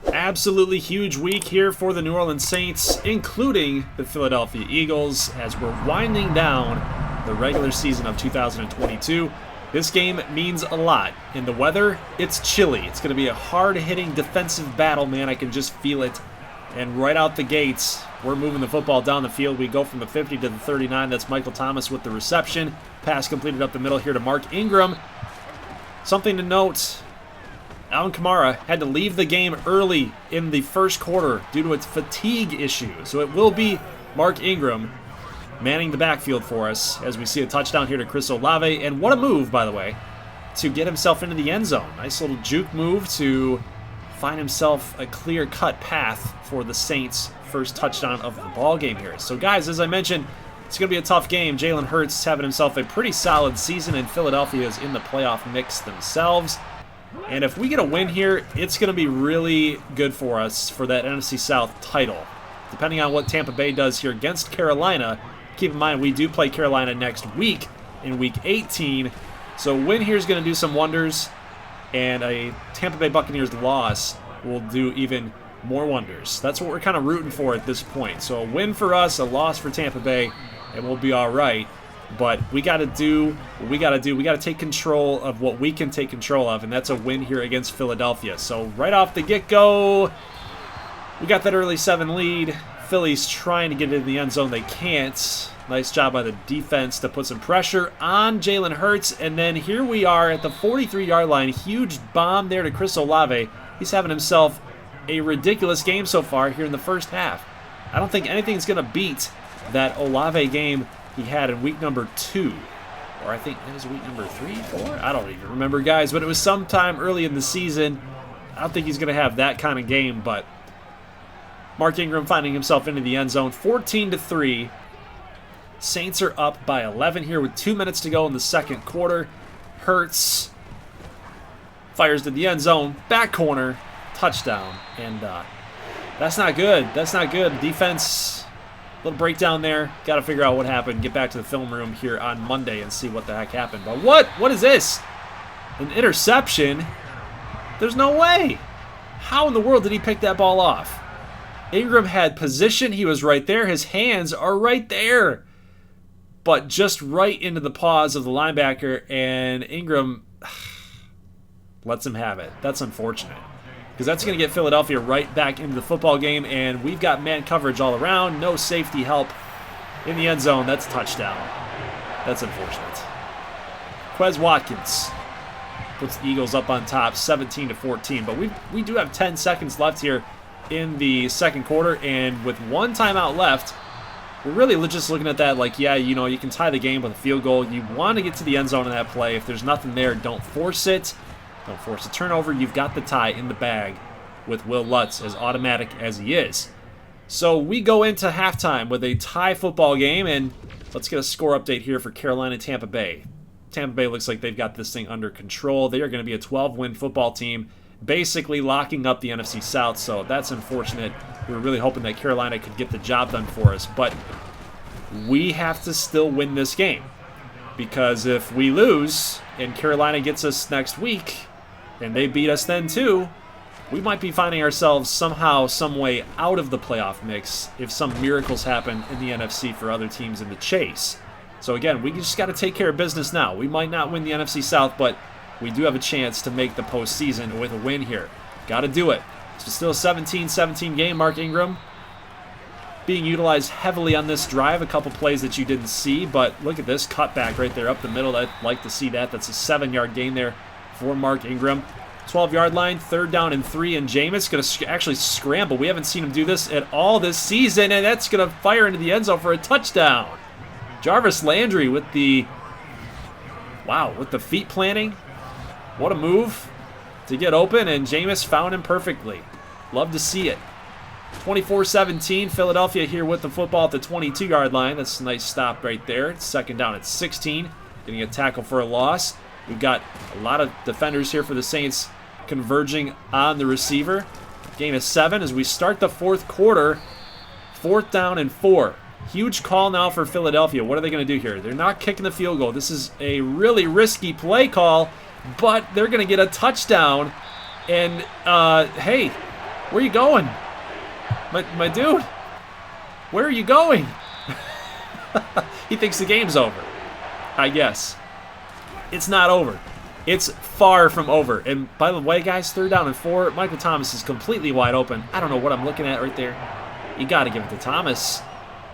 Absolutely huge week here for the New Orleans Saints, including the Philadelphia Eagles, as we're winding down the regular season of 2022. This game means a lot. In the weather, it's chilly. It's going to be a hard-hitting defensive battle, man. I can just feel it. And right out the gates, we're moving the football down the field. We go from the 50 to the 39. That's Michael Thomas with the reception. Pass completed up the middle here to Mark Ingram. Something to note, Alvin Kamara had to leave the game early in the first quarter due to its fatigue issue. So it will be Mark Ingram manning the backfield for us as we see a touchdown here to Chris Olave. And what a move, by the way, to get himself into the end zone. Nice little juke move to find himself a clear-cut path for the Saints' first touchdown of the ball game here. So, guys, as I mentioned, it's going to be a tough game. Jalen Hurts having himself a pretty solid season, and Philadelphia is in the playoff mix themselves. And if we get a win here, it's going to be really good for us for that NFC South title. Depending on what Tampa Bay does here against Carolina, keep in mind we do play Carolina next week in Week 18. So a win here is going to do some wonders, and a Tampa Bay Buccaneers loss will do even more wonders. That's what we're kind of rooting for at this point. So a win for us, a loss for Tampa Bay, and we'll be all right. But we got to do what we got to do. We got to take control of what we can take control of, and that's a win here against Philadelphia. So right off the get-go, we got that early 7 lead. Philly's trying to get into the end zone. They can't. Nice job by the defense to put some pressure on Jalen Hurts. And then here we are at the 43-yard line. Huge bomb there to Chris Olave. He's having himself a ridiculous game so far here in the first half. I don't think anything's going to beat that Olave game he had in week number 2. Or I think it was week number 3, 4? I don't even remember, guys. But it was sometime early in the season. I don't think he's going to have that kind of game. But Mark Ingram finding himself into the end zone. 14-3. Saints are up by 11 here with 2 minutes to go in the second quarter. Hurts fires to the end zone. Back corner. Touchdown. And that's not good. That's not good. Defense, little breakdown there. Got to figure out what happened. Get back to the film room here on Monday and see what the heck happened. But what is this? An interception? There's no way. How in the world did he pick that ball off? Ingram had position. He was right there. His hands are right there. But just right into the paws of the linebacker, and Ingram lets him have it. That's unfortunate, because that's going to get Philadelphia right back into the football game, and we've got man coverage all around. No safety help in the end zone. That's a touchdown. That's unfortunate. Quez Watkins puts the Eagles up on top, 17-14. But we do have 10 seconds left here in the second quarter, and with one timeout left, we're really just looking at that like, yeah, you know, you can tie the game with a field goal. You want to get to the end zone in that play. If there's nothing there, don't force it. Don't force a turnover. You've got the tie in the bag with Will Lutz, as automatic as he is. So we go into halftime with a tie football game, and let's get a score update here for Carolina Tampa Bay. Tampa Bay looks like they've got this thing under control. They are going to be a 12-win football team, basically locking up the NFC South, so that's unfortunate. We were really hoping that Carolina could get the job done for us, but we have to still win this game, because if we lose and Carolina gets us next week and they beat us then too, we might be finding ourselves somehow, some way out of the playoff mix if some miracles happen in the NFC for other teams in the chase. So again, we just got to take care of business now. We might not win the NFC South, but we do have a chance to make the postseason with a win here. Got to do it. So still a 17-17 game. Mark Ingram being utilized heavily on this drive. A couple plays that you didn't see, but look at this cutback right there up the middle. I'd like to see that. That's a 7-yard gain there for Mark Ingram. 12-yard line, 3rd down and 3, and Jameis going to actually scramble. We haven't seen him do this at all this season, and that's going to fire into the end zone for a touchdown. Jarvis Landry with the feet planting. What a move to get open, and Jameis found him perfectly. Love to see it. 24-17, Philadelphia here with the football at the 22-yard line. That's a nice stop right there. It's 2nd down at 16. Getting a tackle for a loss. We've got a lot of defenders here for the Saints converging on the receiver. Gain of 7 as we start the 4th quarter. 4th down and 4. Huge call now for Philadelphia. What are they going to do here? They're not kicking the field goal. This is a really risky play call, but they're going to get a touchdown. And, hey, Where are you going? My dude, where are you going? He thinks the game's over. I guess. It's not over. It's far from over. And by the way, guys, 3rd down and 4. Michael Thomas is completely wide open. I don't know what I'm looking at right there. You got to give it to Thomas.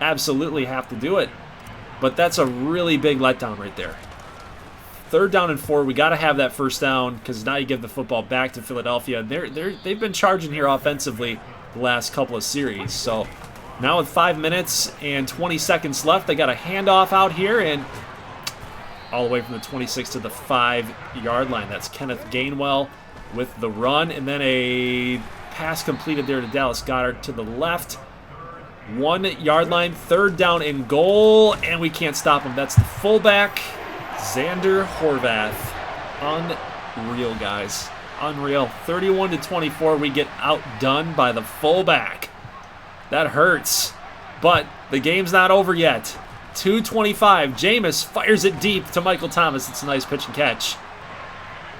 Absolutely have to do it. But that's a really big letdown right there. 3rd down and 4. We got to have that 1st down because now you give the football back to Philadelphia. They've been charging here offensively the last couple of series. So now with 5 minutes and 20 seconds left, they got a handoff out here and all the way from the 26 to the 5-yard line. That's Kenneth Gainwell with the run, and then a pass completed there to Dallas Goedert to the left. 1-yard line, 3rd down and goal, and we can't stop him. That's the fullback, Xander Horvath. Unreal, guys. Unreal. 31-24, we get outdone by the fullback. That hurts, but the game's not over yet. 2:25. Jameis fires it deep to Michael Thomas. It's a nice pitch and catch.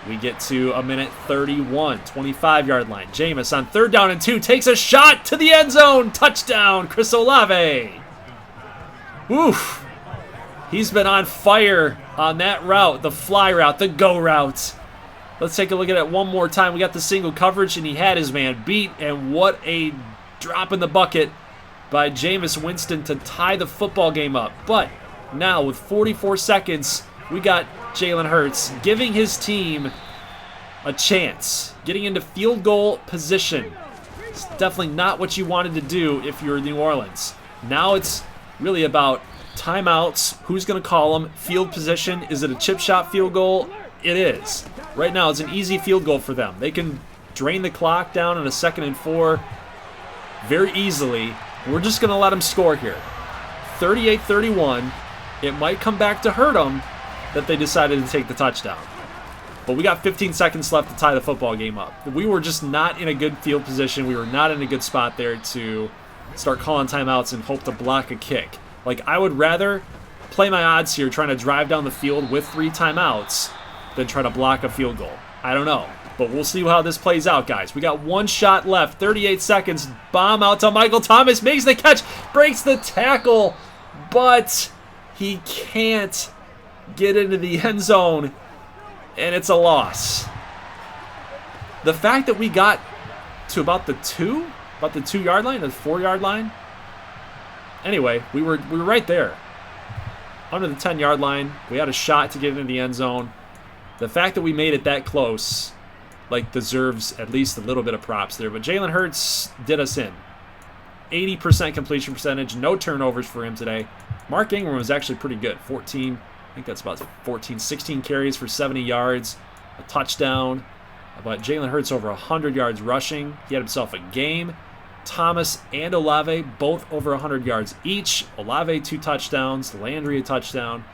We get to a minute 31, 25-yard line. Jameis on 3rd down and 2 takes a shot to the end zone. Touchdown, Chris Olave. Oof. He's been on fire on that route, the fly route, the go route. Let's take a look at it one more time. We got the single coverage, and he had his man beat. And what a drop in the bucket by Jameis Winston to tie the football game up. But now with 44 seconds, we got Jalen Hurts giving his team a chance, getting into field goal position. It's definitely not what you wanted to do if you're New Orleans. Now it's really about timeouts, who's going to call them, field position. Is it a chip shot field goal? It is. Right now it's an easy field goal for them. They can drain the clock down in a 2nd and 4 very easily. We're just going to let them score here. 38-31. It might come back to hurt them that they decided to take the touchdown. But we got 15 seconds left to tie the football game up. We were just not in a good field position. We were not in a good spot there to start calling timeouts and hope to block a kick. Like, I would rather play my odds here trying to drive down the field with 3 timeouts than try to block a field goal. I don't know. But we'll see how this plays out, guys. We got 1 shot left, 38 seconds. Bomb out to Michael Thomas, makes the catch, breaks the tackle, but he can't get into the end zone, and it's a loss. The fact that we got to about the 2-yard line, the 4-yard line. Anyway, we were right there. Under the 10-yard line, we had a shot to get into the end zone. The fact that we made it that close deserves at least a little bit of props there. But Jalen Hurts did us in. 80% completion percentage, no turnovers for him today. Mark Ingram was actually pretty good. 16 carries for 70 yards, a touchdown. But Jalen Hurts over 100 yards rushing. He had himself a game. Thomas and Olave both over 100 yards each. Olave 2 touchdowns, Landry a touchdown.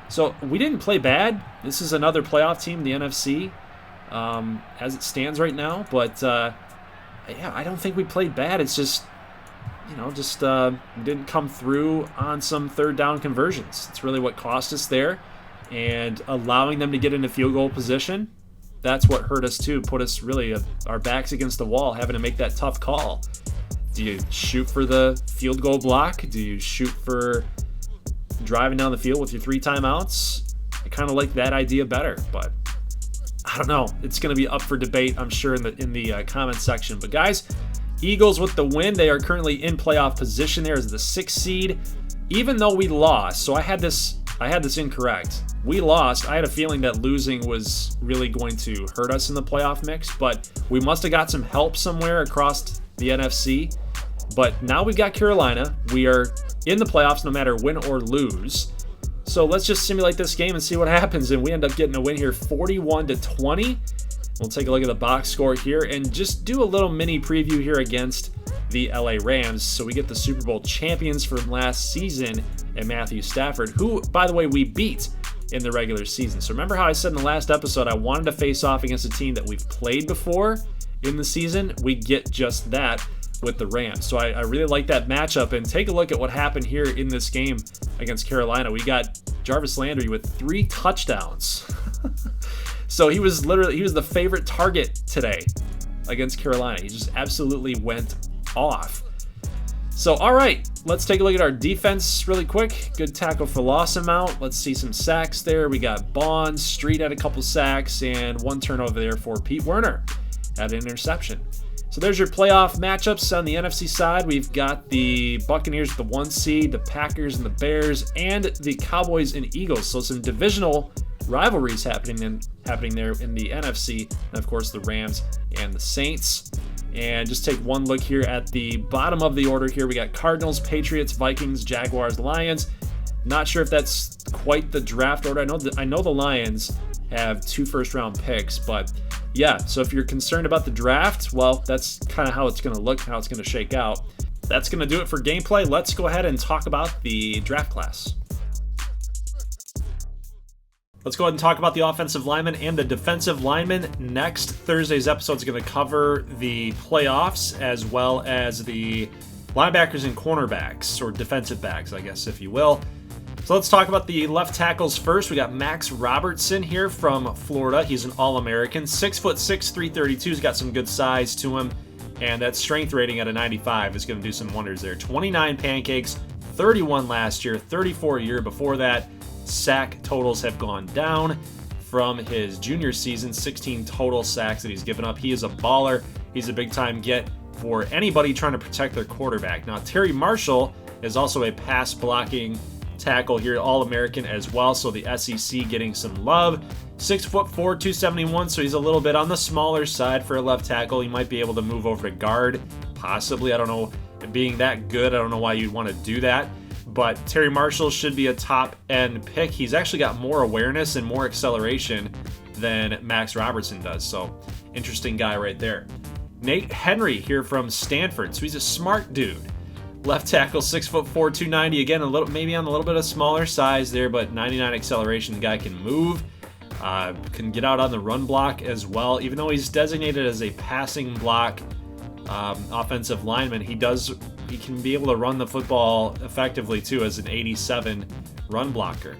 So we didn't play bad. This is another playoff team in the NFC. As it stands right now, but yeah, I don't think we played bad. It's just, we didn't come through on some 3rd down conversions. It's really what cost us there, and allowing them to get into field goal position, that's what hurt us too. Put us really our backs against the wall, having to make that tough call. Do you shoot for the field goal block? Do you shoot for driving down the field with your 3 timeouts? I kind of like that idea better, but I don't know. It's going to be up for debate, I'm sure, in the comment section. But guys, Eagles with the win. They are currently in playoff position there as the 6th seed. Even though we lost, so I had this incorrect. We lost. I had a feeling that losing was really going to hurt us in the playoff mix, but we must have got some help somewhere across the NFC. But now we've got Carolina. We are in the playoffs no matter win or lose. So let's just simulate this game and see what happens. And we end up getting a win here, 41-20. We'll take a look at the box score here and just do a little mini preview here against the LA Rams. So we get the Super Bowl champions from last season and Matthew Stafford, who, by the way, we beat in the regular season. So remember how I said in the last episode I wanted to face off against a team that we've played before in the season? We get just that with the Rams. So I really like that matchup, and take a look at what happened here in this game against Carolina. We got Jarvis Landry with 3 touchdowns. So he was the favorite target today. against Carolina. He just absolutely went off. So, all right, let's take a look at our defense really quick. Good tackle for loss amount. Let's see some sacks there. We got Bonds, Street had a couple sacks, and 1 turnover there for Pete Werner at an interception. So there's your playoff matchups on the NFC side. We've got the Buccaneers with the 1 seed, the Packers and the Bears, and the Cowboys and Eagles. So some divisional rivalries happening there in the NFC, and of course the Rams and the Saints. And just take one look here at the bottom of the order here. We got Cardinals, Patriots, Vikings, Jaguars, Lions. Not sure if that's quite the draft order. I know the Lions have 2 first-round picks, but yeah, so if you're concerned about the draft, well, that's kind of how it's going to look, how it's going to shake out. That's going to do it for gameplay. Let's go ahead and talk about the draft class. Let's go ahead and talk about the offensive linemen and the defensive linemen. Next Thursday's episode is going to cover the playoffs as well as the linebackers and cornerbacks, or defensive backs, I guess, if you will. So let's talk about the left tackles first. We got Max Robertson here from Florida. He's an All-American, 6'6", 332. He's got some good size to him, and that strength rating at a 95 is going to do some wonders there. 29 pancakes, 31 last year, 34 a year before that. Sack totals have gone down from his junior season, 16 total sacks that he's given up. He is a baller. He's a big-time get for anybody trying to protect their quarterback. Now, Terry Marshall is also a pass-blocking tackle here, All-American as well, so the SEC getting some love. 6'4", 271, so he's a little bit on the smaller side for a left tackle. He might be able to move over to guard, possibly. I don't know. Being that good, I don't know why you'd want to do that. But Terry Marshall should be a top-end pick. He's actually got more awareness and more acceleration than Max Robertson does, so interesting guy right there. Nate Henry here from Stanford, so he's a smart dude. Left tackle, 6'4", 290. Again, maybe on a little bit of smaller size there, but 99 acceleration. The guy can move, can get out on the run block as well. Even though he's designated as a passing block offensive lineman, he can be able to run the football effectively too as an 87 run blocker.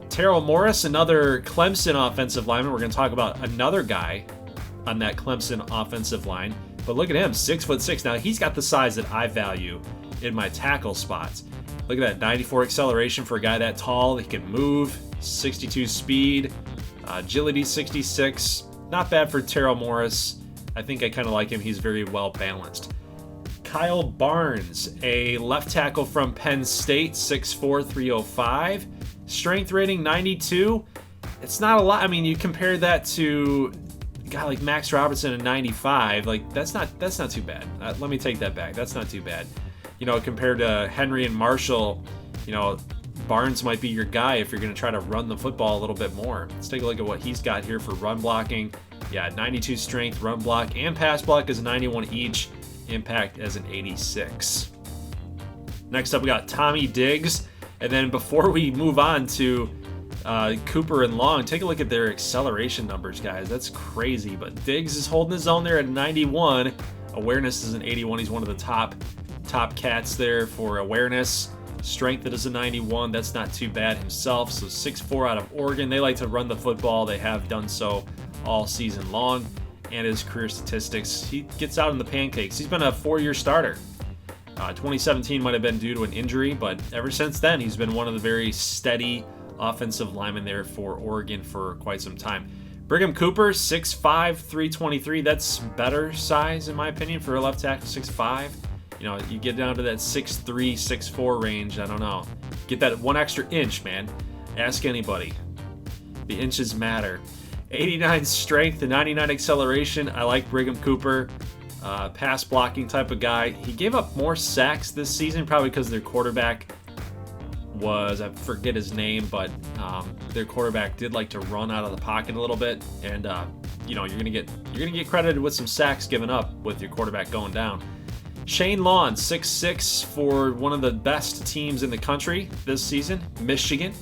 Terrell Morris, another Clemson offensive lineman. We're going to talk about another guy on that Clemson offensive line. But look at him, 6'6". Now he's got the size that I value in my tackle spots. Look at that, 94 acceleration for a guy that tall. He can move, 62 speed, agility 66. Not bad for Terrell Morris. I think I kind of like him. He's very well balanced. Kyle Barnes, a left tackle from Penn State, 6'4", 305. Strength rating 92. It's not a lot. I mean, you compare that to a guy like Max Robertson at 95. Like that's not too bad. Let me take that back. That's not too bad. You know, compared to Henry and Marshall, you know, Barnes might be your guy if you're going to try to run the football a little bit more. Let's take a look at what he's got here for run blocking. Yeah, 92 strength, run block, and pass block is a 91 each. Impact as an 86. Next up, we got Tommy Diggs. And then before we move on to Cooper and Long, take a look at their acceleration numbers, guys. That's crazy. But Diggs is holding his own there at 91. Awareness is an 81. He's one of the top cats there for awareness. Strength that is a 91. That's not too bad himself. So 6'4" out of Oregon. They like to run the football. They have done so all season long. And his career statistics, he gets out in the pancakes. He's been a 4-year starter. 2017 might have been due to an injury, but ever since then, he's been one of the very steady offensive linemen there for Oregon for quite some time. Brigham Cooper, 6'5", 323. That's better size, in my opinion, for a left tackle, 6'5". You know, you get down to that 6'3", 6'4" range, I don't know. Get that 1 extra inch, man. Ask anybody. The inches matter. 89 strength and 99 acceleration. I like Brigham Cooper. Pass blocking type of guy. He gave up more sacks this season, probably because their quarterback was, I forget his name, but their quarterback did like to run out of the pocket a little bit, and you know, you're gonna get credited with some sacks given up with your quarterback going down. Shane Lawn, 6'6", for one of the best teams in the country this season, Michigan.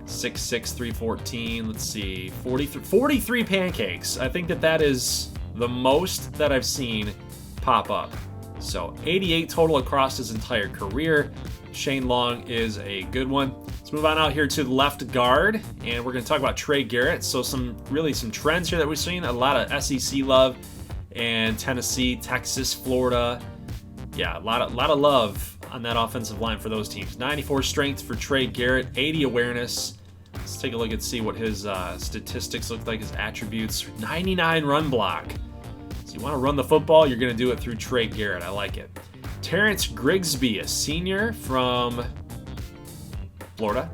6'6", 314, let's see, 43 pancakes. I think that is the most that I've seen pop up. So 88 total across his entire career. Shane Long is a good one. Let's Let's move on out here to the left guard, and we're going to talk about Trey Garrett. So some trends here that we've seen. A lot of SEC love, and Tennessee, Texas, Florida. Yeah, a lot of love on that offensive line for those teams. 94 strength for Trey Garrett, 80 awareness. Let's take a look and see what his statistics look like, his attributes. 99 run block. So you want to run the football, you're going to do it through Trey Garrett. I like it. Terrence Grigsby, a senior from Florida.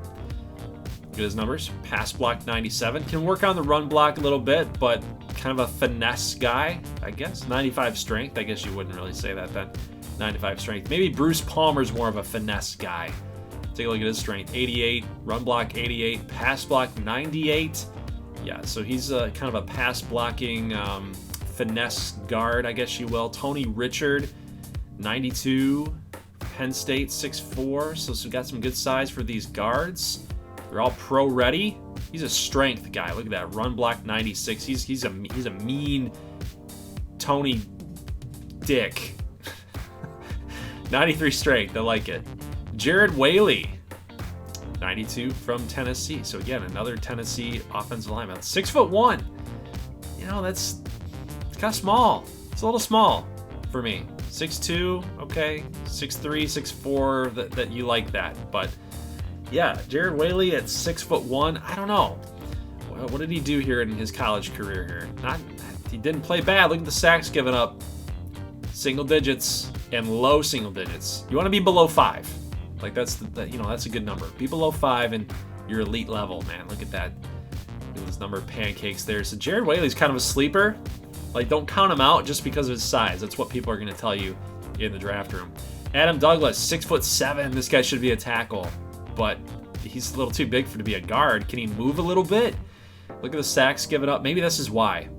Look at his numbers. Pass block 97. Can work on the run block a little bit, but kind of a finesse guy, I guess. 95 strength. I guess you wouldn't really say that then. 95 strength. Maybe Bruce Palmer's more of a finesse guy. Take a look at his strength. 88. Run block 88. Pass block 98. Yeah, so he's kind of a pass blocking finesse guard, I guess you will. Tony Richard, 92. Penn State, 6'4", so we got some good size for these guards. They're all pro ready. He's a strength guy. Look at that, run block 96. He's a mean Tony Dick. 93 strength. I like it. Jared Whaley, 92 from Tennessee. So again, another Tennessee offensive lineman. 6'1". You know, it's kind of small. It's a little small for me. 6'2", okay, 6'3", 6'4", that you like that. But yeah, Jared Whaley at 6'1", I don't know. What did he do here in his college career here? He didn't play bad. Look at the sacks given up. Single digits and low single digits. You want to be below 5. Like that's a good number. Be below 5 and you're elite level, man. Look at that. Look at this number of pancakes there. So Jared Whaley's kind of a sleeper. Like, don't count him out just because of his size. That's what people are going to tell you in the draft room. Adam Douglas, 6'7". This guy should be a tackle, but he's a little too big to be a guard. Can he move a little bit? Look at the sacks given up. Maybe this is why.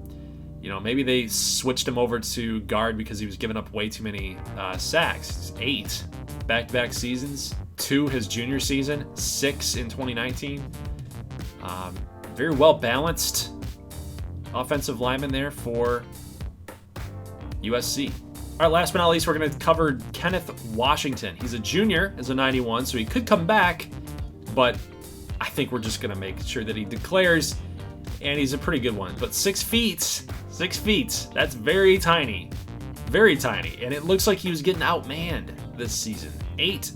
You know, maybe they switched him over to guard because he was giving up way too many sacks. 8 back-to-back seasons. 2 his junior season. 6 in 2019. Very well balanced offensive lineman there for USC. All right, last but not least, we're going to cover Kenneth Washington. He's a junior as a 91, so he could come back, but I think we're just going to make sure that he declares, and he's a pretty good one. But 6 feet, that's very tiny, and it looks like he was getting outmanned this season. 8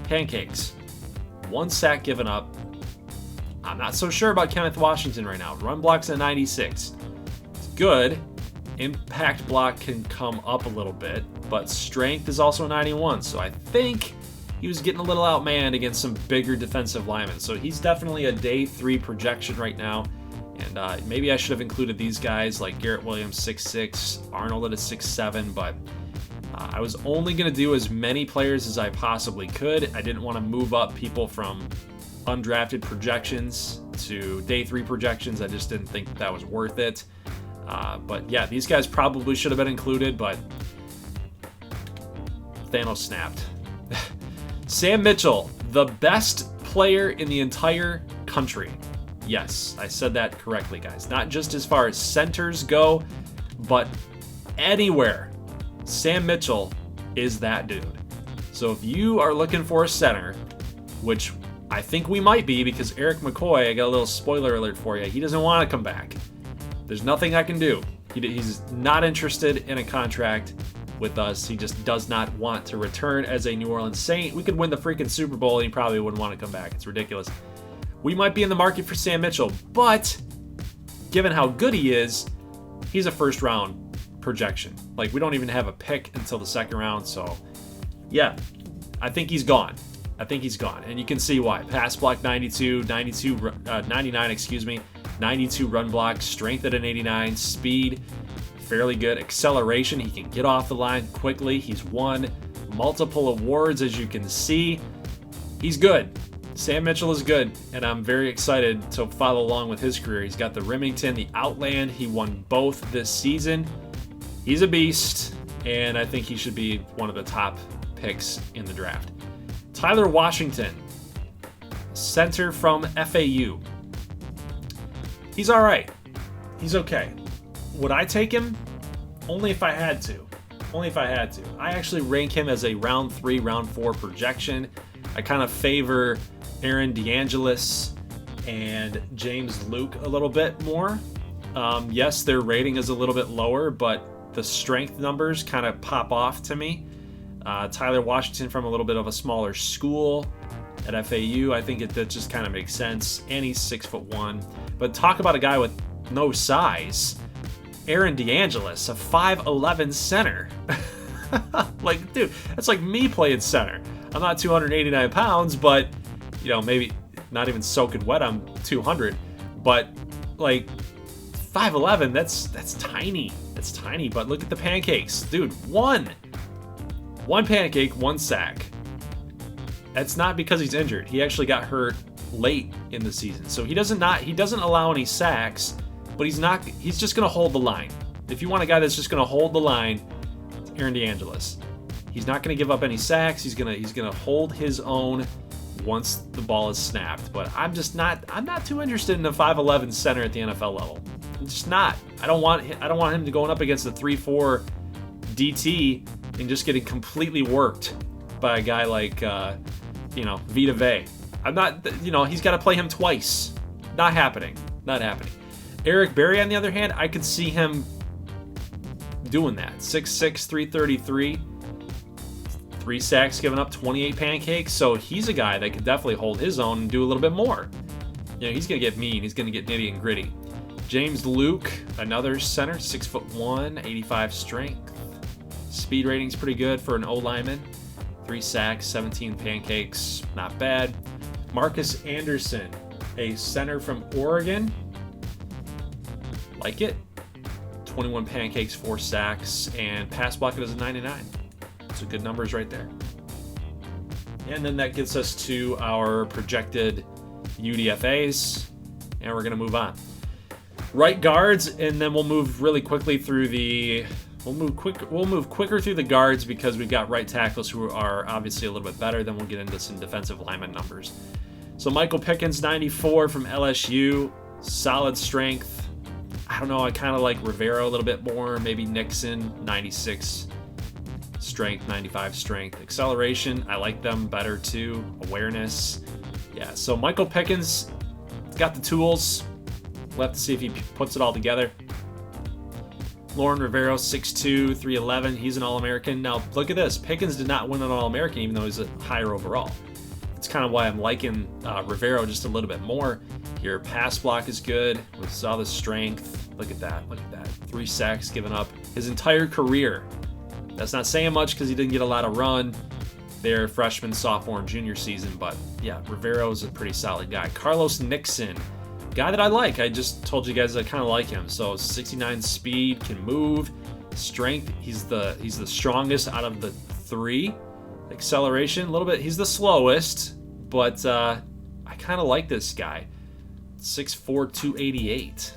pancakes, 1 sack given up. I'm not so sure about Kenneth Washington right now. Run block's a 96. It's good. Impact block can come up a little bit, but strength is also a 91. So I think he was getting a little outmanned against some bigger defensive linemen. So he's definitely a day 3 projection right now. And maybe I should have included these guys like Garrett Williams, 6'6", Arnold at a 6'7", but I was only going to do as many players as I possibly could. I didn't want to move up people from undrafted projections to day 3 projections. I just didn't think that was worth it. But yeah, these guys probably should have been included, but Thanos snapped. Sam Mitchell, the best player in the entire country. Yes, I said that correctly, guys. Not just as far as centers go, but anywhere. Sam Mitchell is that dude. So if you are looking for a center, which I think we might be, because Eric McCoy, I got a little spoiler alert for you, he doesn't want to come back. There's nothing I can do. He's not interested in a contract with us. He just does not want to return as a New Orleans Saint. We could win the freaking Super Bowl and he probably wouldn't want to come back. It's ridiculous. We might be in the market for Sam Mitchell, but given how good he is, he's a first round projection. Like, we don't even have a pick until the second round. So yeah, I think he's gone. And you can see why. Pass block 99, 92 run block, strength at an 89, speed, fairly good. Acceleration, he can get off the line quickly. He's won multiple awards, as you can see. He's good. Sam Mitchell is good, and I'm very excited to follow along with his career. He's got the Remington, the Outland. He won both this season. He's a beast, and I think he should be one of the top picks in the draft. Tyler Washington, center from FAU. He's all right. He's okay. Would I take him? Only if I had to. I actually rank him as a round 3, round 4 projection. I kind of favor Aaron DeAngelis and James Luke a little bit more. Yes, their rating is a little bit lower, but the strength numbers kind of pop off to me. Tyler Washington from a little bit of a smaller school at FAU. I think that just kind of makes sense. And he's 6'1". But talk about a guy with no size. Aaron DeAngelis, a 5'11" center. Like, dude, that's like me playing center. I'm not 289 pounds, but, you know, maybe not even soaking wet, I'm 200. But, like, 5'11", that's tiny. That's tiny, but look at the pancakes. Dude, one pancake, 1 sack. That's not because he's injured. He actually got hurt late in the season. So he doesn't allow any sacks, but he's just going to hold the line. If you want a guy that's just going to hold the line, it's Aaron DeAngelis. He's not going to give up any sacks. He's going to hold his own once the ball is snapped. But I'm not too interested in a 5'11" center at the NFL level. I'm just not. I don't want him to going up against a 3-4 DT and just getting completely worked by a guy like Vita Vea. I'm not, he's got to play him twice. Not happening. Eric Berry, on the other hand, I could see him doing that. 6'6", 333, 3 sacks given up, 28 pancakes. So he's a guy that could definitely hold his own and do a little bit more. He's going to get mean. He's going to get nitty and gritty. James Luke, another center, 6'1", 85 strength. Speed rating's pretty good for an O-lineman. 3 sacks, 17 pancakes, not bad. Marcus Anderson, a center from Oregon. Like it. 21 pancakes, 4 sacks, and pass blocking is a 99. So good numbers right there. And then that gets us to our projected UDFAs, and we're going to move on. Right guards, and then we'll move really quickly through the... We'll move quicker through the guards because we've got right tackles who are obviously a little bit better. Then we'll get into some defensive lineman numbers. So Michael Pickens, 94 from LSU. Solid strength. I don't know, I kind of like Rivero a little bit more. Maybe Nixon, 96 strength, 95 strength. Acceleration, I like them better too. Awareness. Yeah, so Michael Pickens got the tools. We'll have to see if he puts it all together. Lauren Rivero, 6'2", 311. He's an All-American. Now, look at this. Pickens did not win an All-American, even though he's a higher overall. It's kind of why I'm liking Rivero just a little bit more. Your pass block is good. We saw the strength. Look at that. 3 sacks given up his entire career. That's not saying much because he didn't get a lot of run there freshman, sophomore, and junior season. But, yeah, Rivero is a pretty solid guy. Carlos Nixon. Guy that I like. I just told you guys I kind of like him. So 69 speed, can move, strength. He's the strongest out of the 3. Acceleration, a little bit. He's the slowest, but I kind of like this guy. 6'4", 288.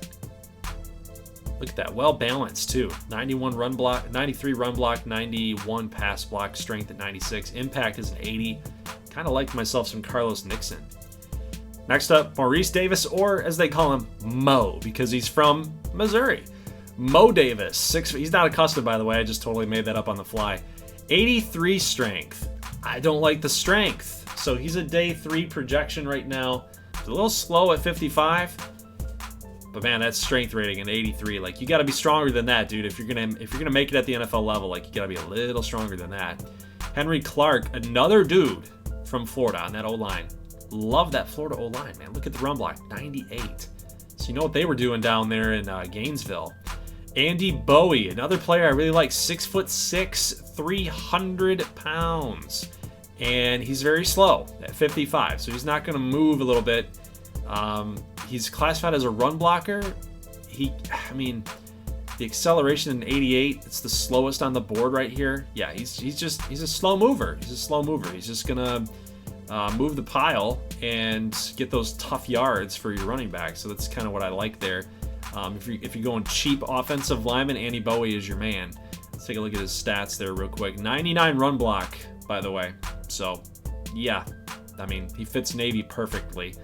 Look at that, well balanced too. 91 run block, 93 run block, 91 pass block, strength at 96. Impact is an 80. Kind of like myself some Carlos Nixon. Next up, Maurice Davis, or as they call him, Mo, because he's from Missouri. Mo Davis, he's not accustomed, by the way. I just totally made that up on the fly. 83 strength. I don't like the strength. So he's a day 3 projection right now. He's a little slow at 55. But man, that's strength rating an 83. Like, you got to be stronger than that, dude. If you're gonna make it at the NFL level, like, you got to be a little stronger than that. Henry Clark, another dude from Florida on that O-line. Love that Florida O-line, man. Look at the run block, 98. So you know what they were doing down there in Gainesville. Andy Bowie, another player I really like, 6'6", 300 pounds. And he's very slow at 55, so he's not going to move a little bit. He's classified as a run blocker. The acceleration in 88, it's the slowest on the board right here. Yeah, he's a slow mover. He's just going to move the pile and get those tough yards for your running back. So that's kind of what I like there. If you're going cheap offensive lineman, Andy Bowie is your man. Let's take a look at his stats there real quick. 99 run block, by the way. So, yeah, he fits Navy perfectly.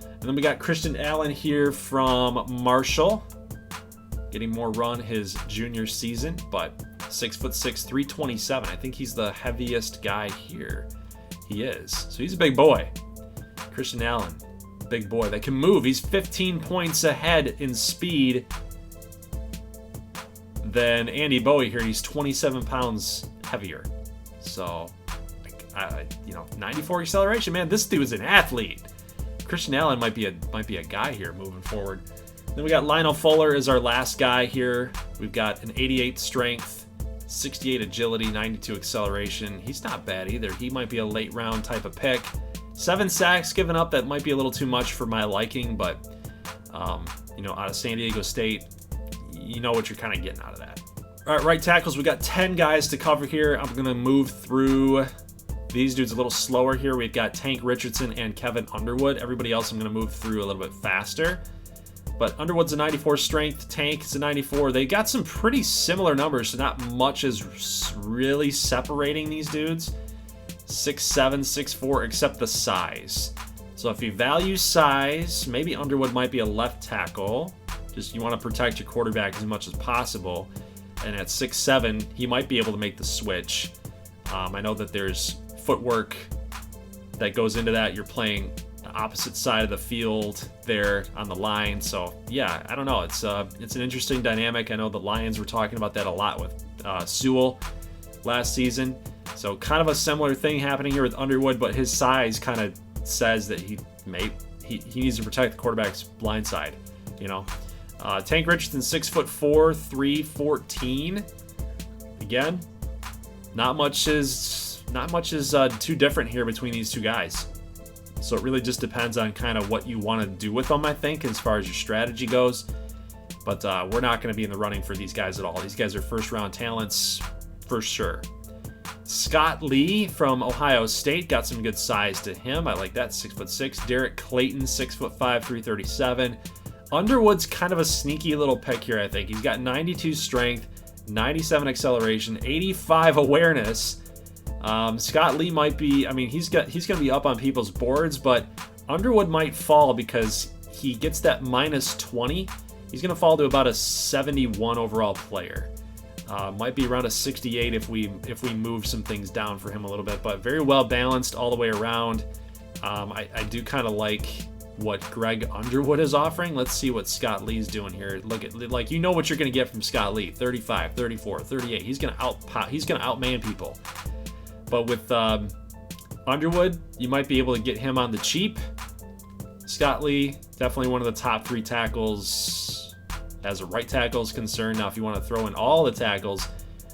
And then we got Christian Allen here from Marshall, getting more run his junior season, but 6'6", 327. I think he's the heaviest guy here. He is. So he's a big boy. Christian Allen, big boy that can move. He's 15 points ahead in speed than Andy Bowie here. He's 27 pounds heavier. So, 94 acceleration, man. This dude's an athlete. Christian Allen might be a guy here moving forward. Then we got Lionel Fuller as our last guy here. We've got an 88 strength, 68 agility, 92 acceleration. He's not bad either. He might be a late round type of pick. 7 sacks given up. That might be a little too much for my liking, but out of San Diego State, you know what you're kind of getting out of that. All right, right tackles. We got 10 guys to cover here. I'm going to move through these dudes a little slower here. We've got Tank Richardson and Kevin Underwood. Everybody else I'm going to move through a little bit faster. But Underwood's a 94 strength. Tank is a 94. They got some pretty similar numbers, so not much is really separating these dudes. 6'7", 6'4", except the size. So if you value size, maybe Underwood might be a left tackle. Just you want to protect your quarterback as much as possible. And at 6'7", he might be able to make the switch. I know that there's footwork that goes into that. You're playing the opposite side of the field there on the line. So yeah, I don't know. It's an interesting dynamic. I know the Lions were talking about that a lot with Sewell last season. So kind of a similar thing happening here with Underwood, but his size kind of says that he needs to protect the quarterback's blind side. Tank Richardson, 6'4", 314. Again, not much is too different here between these two guys. So it really just depends on kind of what you want to do with them, I think, as far as your strategy goes. But we're not going to be in the running for these guys at all. These guys are first-round talents for sure. Scott Lee from Ohio State, got some good size to him. I like that, 6'6". Derek Clayton, 6'5", 337. Underwood's kind of a sneaky little pick here, I think. He's got 92 strength, 97 acceleration, 85 awareness. Scott Lee might be, he's going to be up on people's boards, but Underwood might fall because he gets that minus 20. He's going to fall to about a 71 overall player. Might be around a 68 if we move some things down for him a little bit, but very well balanced all the way around. I do kind of like what Greg Underwood is offering. Let's see what Scott Lee's doing here. Look at, what you're going to get from Scott Lee. 35, 34, 38. He's going to outman people. But with Underwood, you might be able to get him on the cheap. Scott Lee, definitely one of the top 3 tackles as a right tackle is concerned. Now, if you want to throw in all the tackles,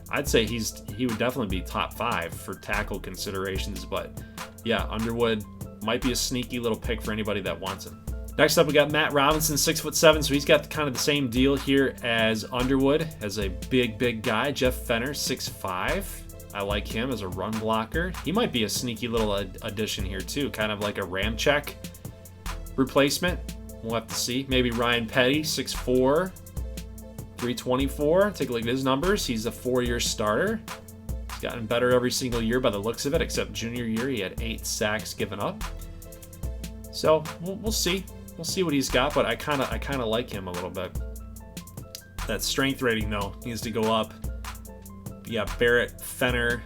I'd say he would definitely be top 5 for tackle considerations. But yeah, Underwood might be a sneaky little pick for anybody that wants him. Next up, we got Matt Robinson, 6'7", so he's got kind of the same deal here as Underwood, as a big guy. Jeff Fenner, 6'5". I like him as a run blocker. He might be a sneaky little addition here too, kind of like a Ramczyk replacement. We'll have to see. Maybe Ryan Petty, 6'4", 324. Take a look at his numbers. He's a 4-year starter. He's gotten better every single year by the looks of it, except junior year he had 8 sacks given up. So we'll see. We'll see what he's got, but I kind of like him a little bit. That strength rating though needs to go up. Yeah, Barrett, Fenner,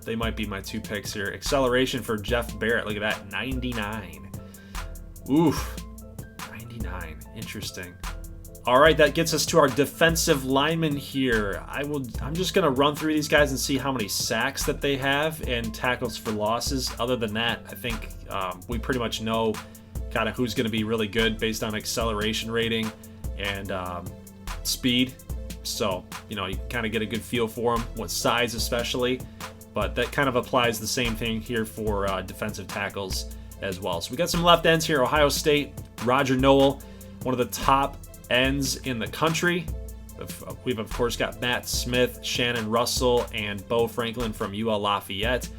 they might be my 2 picks here. Acceleration for Jeff Barrett, look at that, 99. Oof, 99, interesting. All right, that gets us to our defensive linemen here. I'm just gonna run through these guys and see how many sacks that they have and tackles for losses. Other than that, I think we pretty much know kind of who's gonna be really good based on acceleration rating and speed. So, you kind of get a good feel for them, what size especially. But that kind of applies the same thing here for defensive tackles as well. So we got some left ends here. Ohio State, Roger Noel, one of the top ends in the country. We've, of course, got Matt Smith, Shannon Russell, and Bo Franklin from UL Lafayette.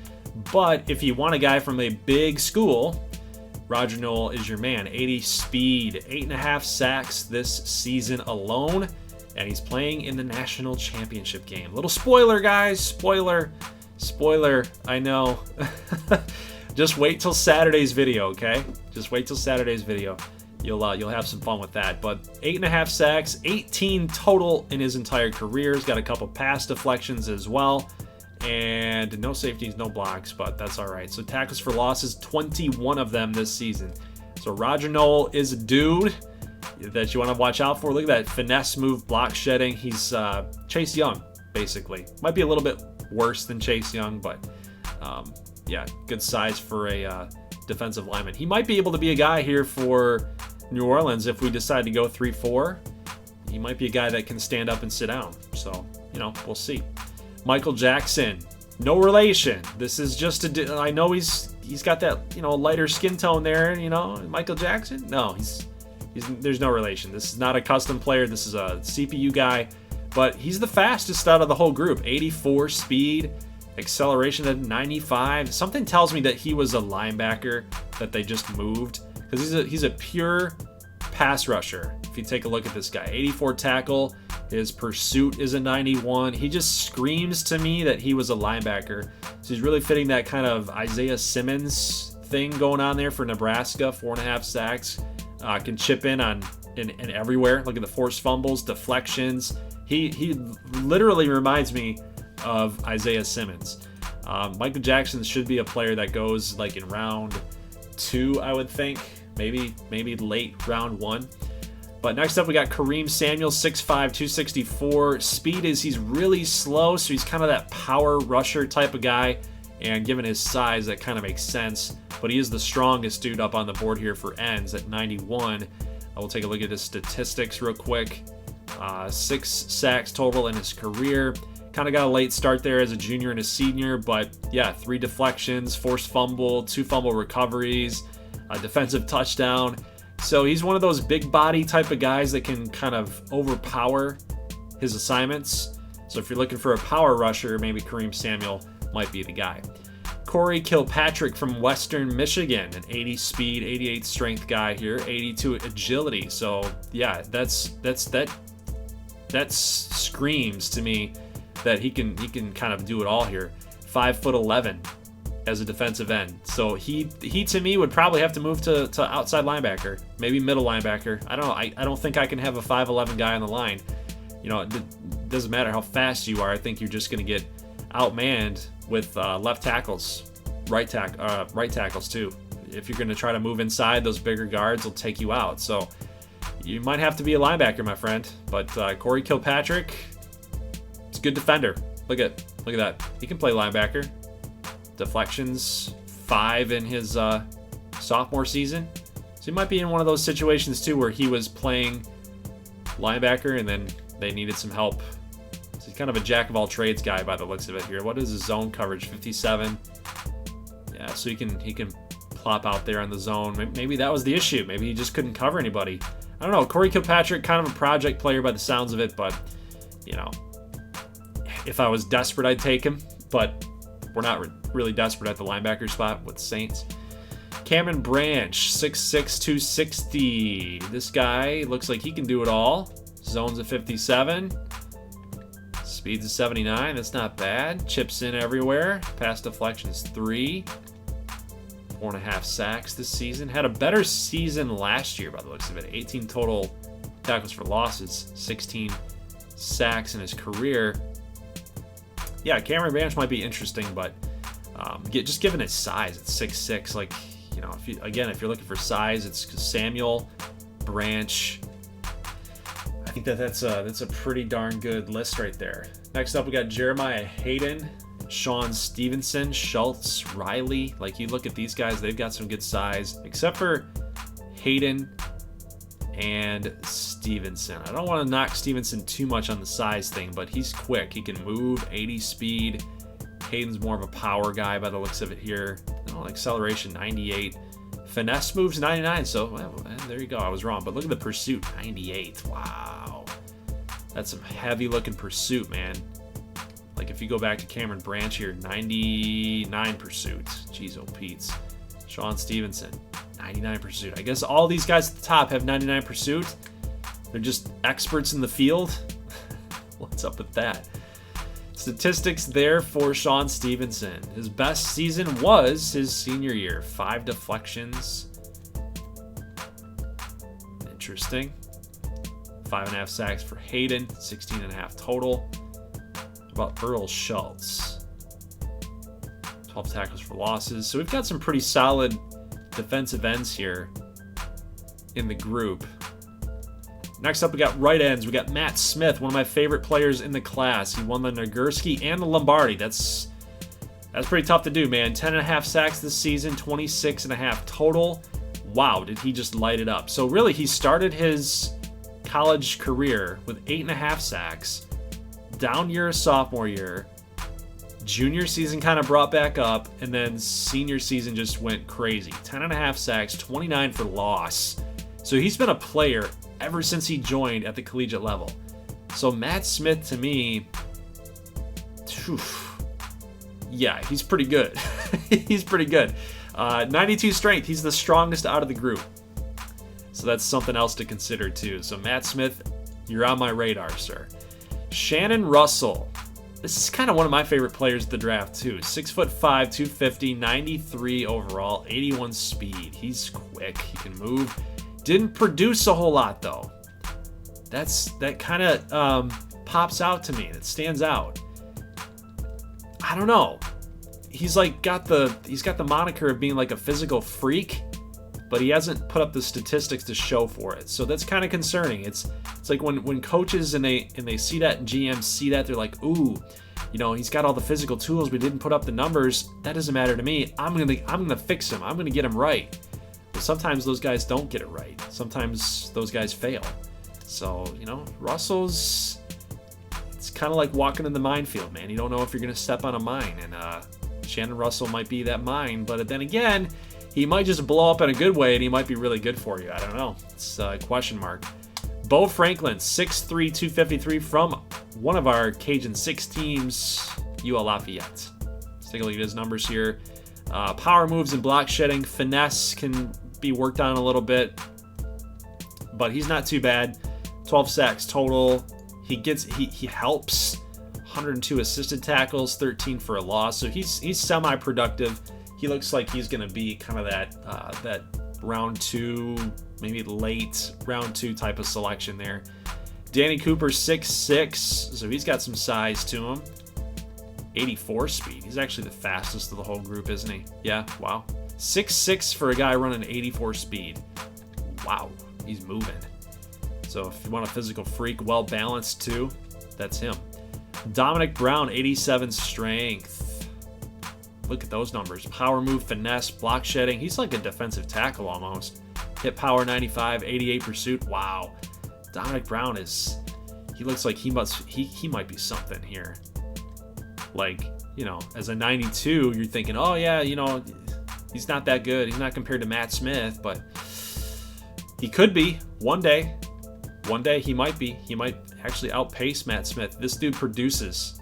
But if you want a guy from a big school, Roger Noel is your man. 80 speed, 8.5 sacks this season alone. And he's playing in the national championship game. Little spoiler, guys. Spoiler. I know. Just wait till Saturday's video, okay? Just wait till Saturday's video. You'll have some fun with that. But 8.5 sacks, 18 total in his entire career. He's got a couple pass deflections as well. And no safeties, no blocks, but that's all right. So tackles for losses, 21 of them this season. So Roger Knoll is a dude that you want to watch out for. Look at that finesse move, block shedding. He's Chase Young, basically. Might be a little bit worse than Chase Young, but yeah, good size for a defensive lineman. He might be able to be a guy here for New Orleans if we decide to go 3-4. He might be a guy that can stand up and sit down. So, you know, we'll see. Michael Jackson, no relation. This is just I know he's got that, you know, lighter skin tone there, you know. Michael Jackson? No, there's no relation. This is not a custom player. This is a CPU guy, but he's the fastest out of the whole group. 84 speed, acceleration at 95. Something tells me that he was a linebacker that they just moved, because he's a pure pass rusher. If you take a look at this guy, 84 tackle, his pursuit is a 91. He just screams to me that he was a linebacker. So he's really fitting that kind of Isaiah Simmons thing going on there for Nebraska. 4.5 sacks, can chip in everywhere. Look at the forced fumbles, deflections. He literally reminds me of Isaiah Simmons. Michael Jackson should be a player that goes like in round 2, I would think. Maybe late round 1. But next up, we got Kareem Samuel, 6'5", 264. Speed is he's really slow, so he's kind of that power rusher type of guy. And given his size, that kind of makes sense. But he is the strongest dude up on the board here for ends at 91. I will take a look at his statistics real quick. 6 sacks total in his career. Kind of got a late start there as a junior and a senior, but yeah, 3 deflections, forced fumble, 2 fumble recoveries, a defensive touchdown. So he's one of those big body type of guys that can kind of overpower his assignments. So if you're looking for a power rusher, maybe Kareem Samuel might be the guy. Corey Kilpatrick from Western Michigan, an 80 speed, 88 strength guy here, 82 agility. So yeah, that screams to me that he can kind of do it all here. 5'11" as a defensive end. So he to me would probably have to move to outside linebacker, maybe middle linebacker. I don't know. I don't think I can have a 5'11" guy on the line. You know, it doesn't matter how fast you are. I think you're just going to get outmanned with left tackles, right tackles too. If you're going to try to move inside, those bigger guards will take you out. So you might have to be a linebacker, my friend. But Corey Kilpatrick, he's a good defender. Look at that. He can play linebacker. Deflections, 5 in his sophomore season. So he might be in one of those situations too where he was playing linebacker and then they needed some help. So he's kind of a jack of all trades guy by the looks of it here. What is his zone coverage? 57. Yeah, so he can plop out there on the zone. Maybe that was the issue. Maybe he just couldn't cover anybody. I don't know. Corey Kilpatrick, kind of a project player by the sounds of it, but you know, if I was desperate, I'd take him. But we're not really desperate at the linebacker spot with the Saints. Cameron Branch, 6'6", 260. This guy looks like he can do it all. Zone's a 57. Speed's a 79. That's not bad. Chips in everywhere. Pass deflections 3. 4.5 sacks this season. Had a better season last year by the looks of it. 18 total tackles for losses. 16 sacks in his career. Yeah, Cameron Branch might be interesting, but just given his size, it's 6'6". Like, you know, if you're looking for size, it's Samuel, Branch. I think that's a pretty darn good list right there. Next up, we got Jeremiah Hayden, Sean Stevenson, Schultz, Riley. Like, you look at these guys, they've got some good size, except for Hayden and Stevenson. I don't want to knock Stevenson too much on the size thing, but he's quick. He can move, 80 speed. Hayden's more of a power guy by the looks of it here. Acceleration, 98. Finesse moves, 99. So, well, there you go. I was wrong. But look at the pursuit, 98. Wow. That's some heavy-looking pursuit, man. Like, if you go back to Cameron Branch here, 99 pursuit. Jeez, oh, Pete's. Sean Stevenson, 99 pursuit. I guess all these guys at the top have 99 pursuit. They're just experts in the field. What's up with that? Statistics there for Sean Stevenson. His best season was his senior year. 5 deflections. Interesting. 5.5 sacks for Hayden. 16.5 total. What about Earl Schultz? 12 tackles for losses. So we've got some pretty solid defensive ends here in the group. Next up, we got right ends. We got Matt Smith, one of my favorite players in the class. He won the Nagurski and the Lombardi. That's pretty tough to do, man. 10.5 sacks this season, 26.5 total. Wow, did he just light it up. So really, he started his college career with 8.5 sacks. Down year, sophomore year. Junior season kind of brought back up, and then senior season just went crazy. 10.5 sacks, 29 for loss. So he's been a player ever since he joined at the collegiate level. So Matt Smith, to me, yeah, he's pretty good. He's pretty good. 92 strength. He's the strongest out of the group. So that's something else to consider too. So Matt Smith, you're on my radar, sir. Shannon Russell. This is kind of one of my favorite players of the draft too. 6'5", 250, 93 overall, 81 speed. He's quick. He can move. Didn't produce a whole lot though. That kind of pops out to me. That stands out. I don't know. He's got the moniker of being like a physical freak, but he hasn't put up the statistics to show for it. So that's kind of concerning. It's like when coaches and they see that and GMs see that, they're like, ooh, you know, he's got all the physical tools, but didn't put up the numbers. That doesn't matter to me. I'm gonna fix him. I'm gonna get him right. But sometimes those guys don't get it right. Sometimes those guys fail. So, you know, Russell's, it's kind of like walking in the minefield, man. You don't know if you're gonna step on a mine, and Shannon Russell might be that mine, but then again, he might just blow up in a good way, and he might be really good for you. I don't know. It's a question mark. Bo Franklin, 6'3", 253 from one of our Cajun 6 teams, UL Lafayette. Let's take a look at his numbers here. Power moves and block shedding. Finesse can be worked on a little bit, but he's not too bad. 12 sacks total. He helps. 102 assisted tackles, 13 for a loss. So he's semi-productive. He looks like he's going to be kind of that round 2, maybe late round 2 type of selection there. Danny Cooper, 6'6", so he's got some size to him. 84 speed. He's actually the fastest of the whole group, isn't he? Yeah, wow. 6'6" for a guy running 84 speed. Wow, he's moving. So if you want a physical freak, well-balanced too, that's him. Dominic Brown, 87 strength. Look at those numbers. Power move, finesse, block shedding. He's like a defensive tackle almost. Hit power 95, 88 pursuit. Wow. Dominic Brown he looks like he might be something here. Like, you know, as a 92, you're thinking, oh yeah, you know, he's not that good. He's not compared to Matt Smith, but he could be one day. One day he might be. He might actually outpace Matt Smith. This dude produces.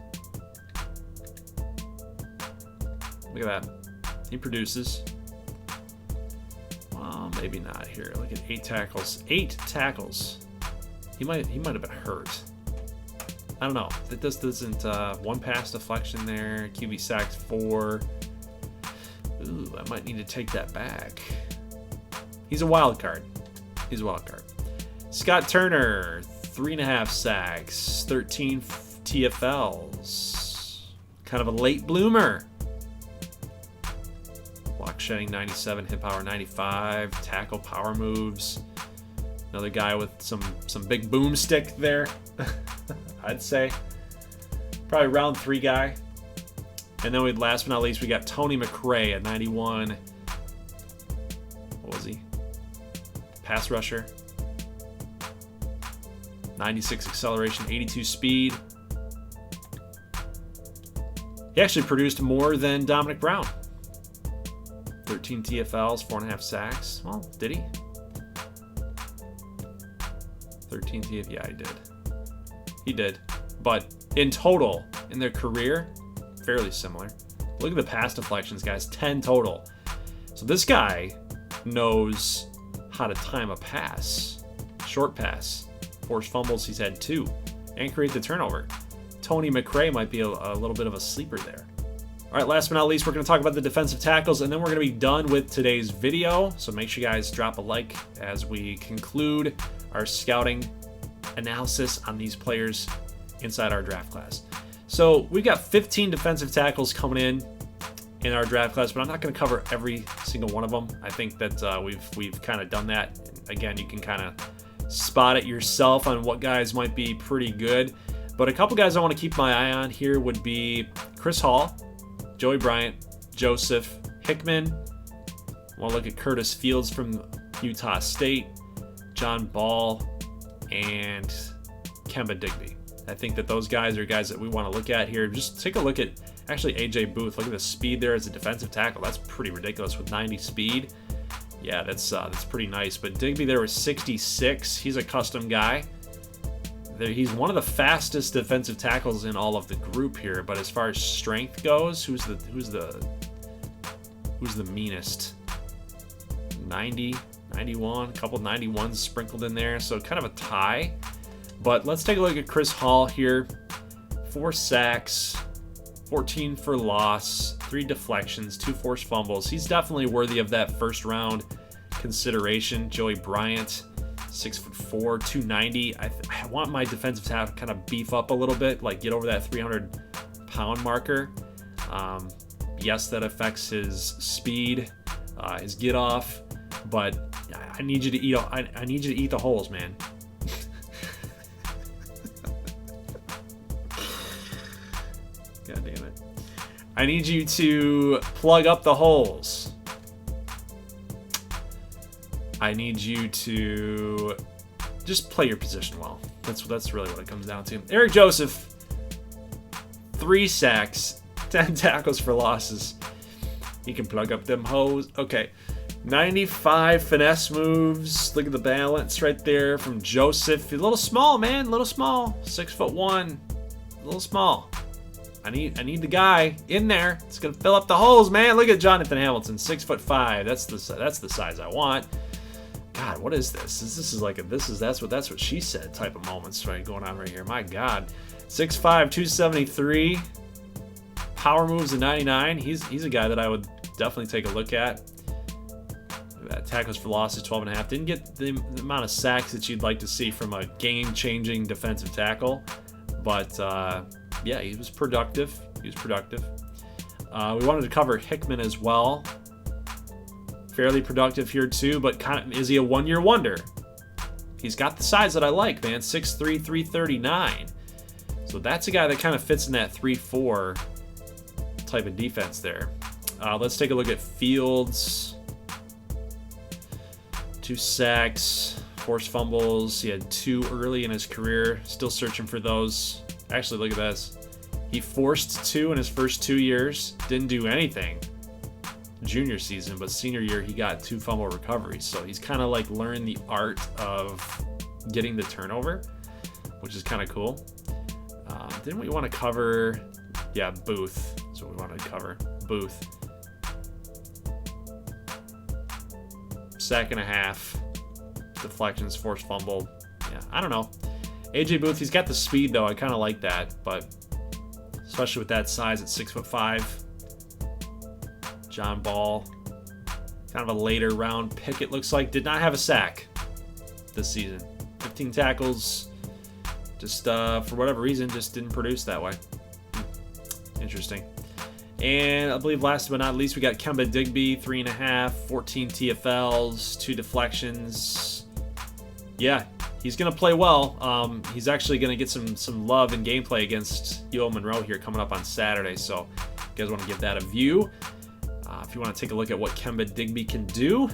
Look at that. He produces. Well, maybe not here. Look at 8 tackles. 8 tackles. He might have been hurt. I don't know. That doesn't 1 pass deflection there. QB sacks 4. Ooh, I might need to take that back. He's a wild card. He's a wild card. Scott Turner, 3.5 sacks, 13 TFLs. Kind of a late bloomer. Block shedding 97, hit power 95, tackle power moves. Another guy with some big boomstick there, I'd say. Probably round 3 guy. And then last but not least, we got Tony McRae at 91. What was he? Pass rusher. 96 acceleration, 82 speed. He actually produced more than Dominic Brown. 13 TFLs, 4.5 sacks. Well, did he? 13 TFLs, yeah, he did. He did. But in total, in their career, fairly similar. Look at the pass deflections, guys. 10 total. So this guy knows how to time a pass. Short pass. Forced fumbles, he's had 2. And create the turnover. Tony McRae might be a little bit of a sleeper there. All right, last but not least, we're going to talk about the defensive tackles, and then we're going to be done with today's video. So make sure you guys drop a like as we conclude our scouting analysis on these players inside our draft class. So we've got 15 defensive tackles coming in our draft class, but I'm not going to cover every single one of them. I think that we've kind of done that. Again, you can kind of spot it yourself on what guys might be pretty good. But a couple guys I want to keep my eye on here would be Chris Hall, Joey Bryant, Joseph, Hickman. I want to look at Curtis Fields from Utah State, John Ball, and Kemba Digby. I think that those guys are guys that we want to look at here. Just take a look at actually AJ Booth. Look at the speed there as a defensive tackle. That's pretty ridiculous with 90 speed. Yeah, that's pretty nice. But Digby there was 66. He's a custom guy. He's one of the fastest defensive tackles in all of the group here. But as far as strength goes, who's the meanest? 90, 91, a couple 91s sprinkled in there. So kind of a tie. But let's take a look at Chris Hall here. 4 sacks, 14 for loss, 3 deflections, 2 forced fumbles. He's definitely worthy of that first round consideration. Joey Bryant, 6'4", 290. I want my defensive tackle to kind of beef up a little bit, like get over that 300-pound marker. Yes, that affects his speed, his get off, but I need you to eat. I need you to eat the holes, man. God damn it. I need you to plug up the holes. I need you to just play your position well. That's really what it comes down to. Eric Joseph, 3 sacks, 10 tackles for losses. He can plug up them holes. Okay. 95 finesse moves. Look at the balance right there from Joseph. He's a little small, man. A little small. 6'1". A little small. I need the guy in there. It's gonna fill up the holes, man. Look at Jonathan Hamilton, 6'5". That's the size I want. God, what is this? That's what she said type of moments right going on right here. My God, 6'5", 273. Power moves to 99. He's a guy that I would definitely take a look at. Tackles for losses, 12.5. Didn't get the amount of sacks that you'd like to see from a game-changing defensive tackle, but yeah, he was productive. We wanted to cover Hickman as well. Fairly productive here too, but kind of is he a one-year wonder? He's got the size that I like, man. 6'3", 339. So that's a guy that kind of fits in that 3-4 type of defense there. Let's take a look at Fields. 2 sacks, forced fumbles. He had 2 early in his career. Still searching for those. Actually, look at this. He forced 2 in his first 2 years. Didn't do anything junior season, but senior year he got 2 fumble recoveries. So he's kind of like learned the art of getting the turnover, which is kind of cool. Didn't we want to cover? Yeah, Booth. That's what we wanted to cover. Booth. 1.5 deflections, forced fumble. Yeah, I don't know. AJ Booth, he's got the speed though. I kind of like that, but especially with that size at 6'5". John Ball, kind of a later round pick it looks like. Did not have a sack this season. 15 tackles. Just for whatever reason, just didn't produce that way. Interesting. And I believe last but not least, we got Kemba Digby, 3.5, 14 TFLs, 2 deflections. Yeah, he's going to play well. He's actually going to get some love and gameplay against UL Monroe here coming up on Saturday. So if you guys want to give that a view. If you want to take a look at what Kemba Digby can do,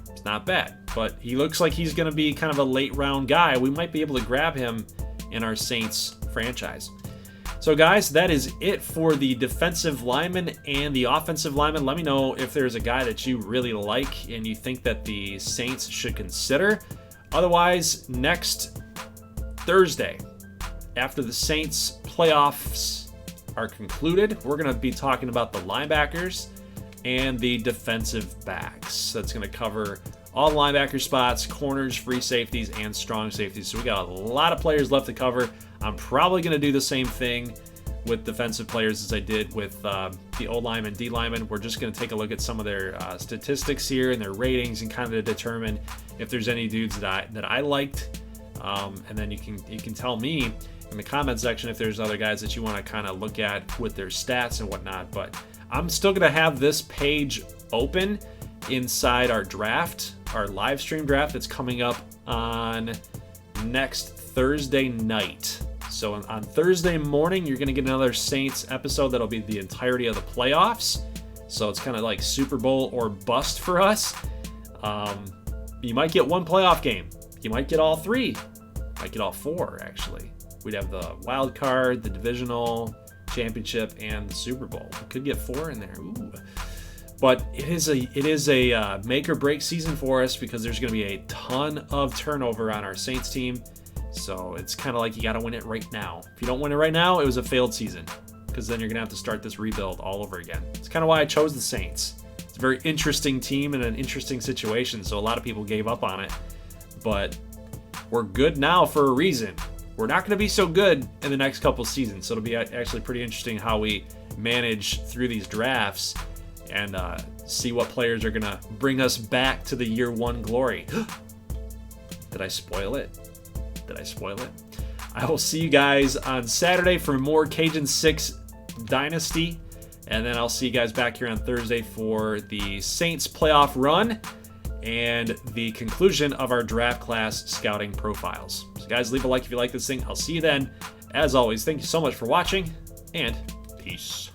it's not bad. But he looks like he's going to be kind of a late round guy. We might be able to grab him in our Saints franchise. So guys, that is it for the defensive lineman and the offensive lineman. Let me know if there's a guy that you really like and you think that the Saints should consider. Otherwise, next Thursday, after the Saints playoffs are concluded, we're going to be talking about the linebackers and the defensive backs. That's going to cover all linebacker spots, corners, free safeties, and strong safeties. So we got a lot of players left to cover. I'm probably going to do the same thing with defensive players as I did with the O lineman, D lineman. We're just going to take a look at some of their statistics here and their ratings and kind of determine if there's any dudes that I liked. And then you can tell me in the comment section if there's other guys that you want to kind of look at with their stats and whatnot. But I'm still going to have this page open inside our draft, our live stream draft that's coming up on next Thursday night. So on Thursday morning, you're going to get another Saints episode that'll be the entirety of the playoffs. So it's kind of like Super Bowl or bust for us. You might get one playoff game. You might get all three. Might get all four, actually. We'd have the wild card, the divisional championship, and the Super Bowl. We could get four in there. Ooh. But it is a make or break season for us because there's going to be a ton of turnover on our Saints team. So it's kind of like you got to win it right now. If you don't win it right now, it was a failed season because then you're going to have to start this rebuild all over again. It's kind of why I chose the Saints. It's a very interesting team in an interesting situation, so a lot of people gave up on it. But we're good now for a reason. We're not going to be so good in the next couple seasons, so it'll be actually pretty interesting how we manage through these drafts and see what players are going to bring us back to the year one glory. Did I spoil it? Did I spoil it? I will see you guys on Saturday for more Cajun 6 Dynasty, and then I'll see you guys back here on Thursday for the Saints playoff run and the conclusion of our draft class scouting profiles. So guys, leave a like if you like this thing. I'll see you then. As always, thank you so much for watching, and peace.